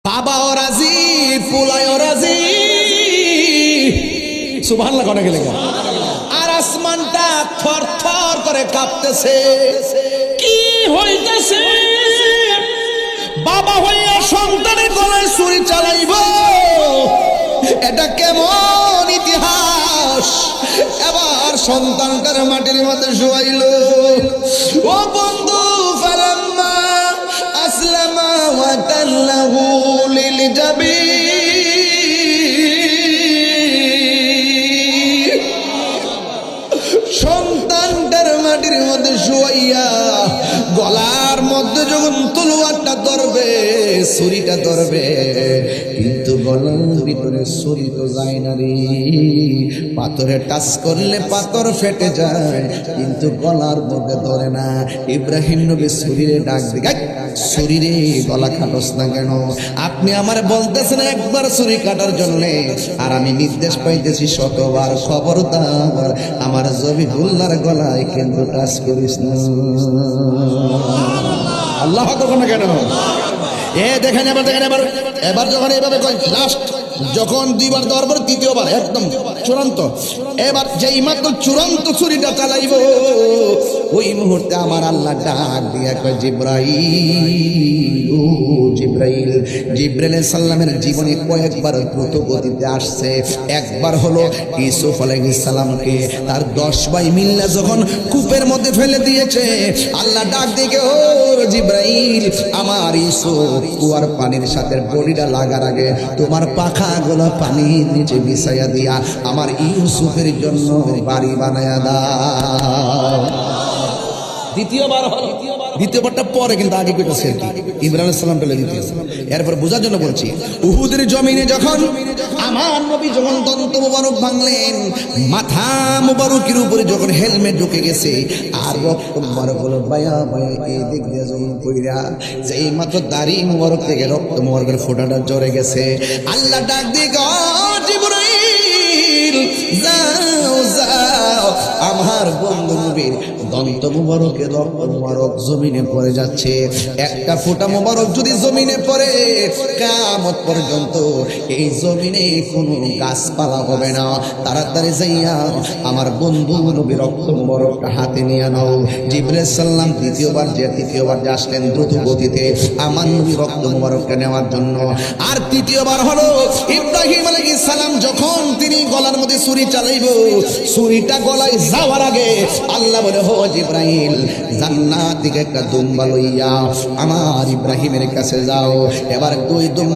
বাবাও রাজি, পোলায়ও রাজি। সুবহানাল্লাহ কোনে গেলে আর আসমানটা থর থর করে কাঁপতেছে। কি হইতেছে? বাবা হইয়া সন্তানের গলায় ছুরি চালাইব, এটা কেমন ইতিহাস? এবার সন্তানটার মাটির মধ্যে শুয়াইল। ও বন্ধু, ফালাম্মা আসলামা ওয়া তাল্লাহু লিল জাবিন, সন্তানটার মাটির মধ্যে শুয়াইয়া গলার মধ্যে যখন তলোয়ারটা ধরবে, ছুরিটা ধরবে, কিন্তু গলার ভিতরে ছুরি তো যায় না রে। পাথরে টাচ করলে পাথর ফেটে যায়, কিন্তু গলার মধ্যে ধরে না। ইব্রাহিম নবী ছুরিরে ডাক দিকে, ছুরিরে গলা কাটস না কেন? আপনি আমার বলতেছেন একবার ছুরি কাটার জন্য, আর আমি নির্দেশ পাইতেছি শতবার। খবরদার আমার জবিহুল্লাহর গলায় কিন্তু টাচ করিস না। আল্লাহ তখন কেন দেখেন, এবার যখন এইভাবে লাস্ট যখন দুইবার দেওয়ার পর তৃতীয়বার একদম চূড়ান্ত, এবার যেই মাত্র চূড়ান্ত ছুরিটা চালাইব, ওই মুহূর্তে আমার আল্লাহ ডাক দিয়া কয়, জিব্রাইল, ও জিব্রাইল। জিব্রাইল আলাইহিস সালামের জীবনে কয়েকবার দ্রুত গতিতে আসছে। একবার হলো ইউসুফ আলাইহিস সালামকে তার 10 ভাই মিল্লা যখন কূপের মধ্যে ফেলে দিয়েছে, আল্লাহ ডাক দিয়ে, ও জিব্রাইল, আমার ইউসুফ কুয়ার পানির সাথে বডিটা লাগার আগে তোমার পাখাগুলো পানির নিচে বিছাইয়া দিয়া আমার ইউসুফের জন্য বাড়ি বানায়া দাও। দ্বিতীয়বার হলো, দ্বিতীয়বারটা পরে, কিন্তু আগে কইতাছে ইব্রাহিম আলাইহিস সালাম বলে দ্বিতীয়। এরপর বোঝার জন্য বলছি, উহুদের জমিনে যখন আমার নবী যখন দন্ত মুবারক ভাঙলেন, মাথা মুবারকের উপরে যখন হেলমেট ঢুকে গেছে, আর রক্ত মুবারক হলো বায়া বায়া এই দিক দিয়ে যখন কইরা, যেই মাত্র দাড়ি মুবারক থেকে রক্ত মুবারকের ফোঁটাটা ঝরে গেছে, আল্লাহ ডাক দিয়ে, ও জিবরাইল, যাও যাও, আমার বন্ধু নবীর দন্ত মুবারকের রক্ত মুবারক জমিনে পড়ে যাচ্ছে। একটা ফোঁটা মুবারক যদি জমিনে পড়ে, কিয়ামত পর্যন্ত এই জমিনে কোনো গাছপালা হবে না। তাড়াতাড়ি যাইয়া আমার বন্ধু নবীর রক্ত মুবারকটা হাতে নিয়ে নাও। জিবরাইল সাল্লাম তৃতীয়বার যে আসলেন দ্রুত গতিতে আমার নবীর রক্ত মুবারকটা নেওয়ার জন্য। আর তৃতীয়বার হলো ইব্রাহিম আলাইহিস সালাম যখন তিনি গলার মধ্যে ছুরি চালাইব, ছুরিটা গলায় যাওয়ার আগে আল্লাহ বলে, ও জিবরাইল, জান্নাত থেকে একটা দুম্বা লইয়া আমার ইব্রাহিমের কাছে যাও। এবার দুই দুম্বা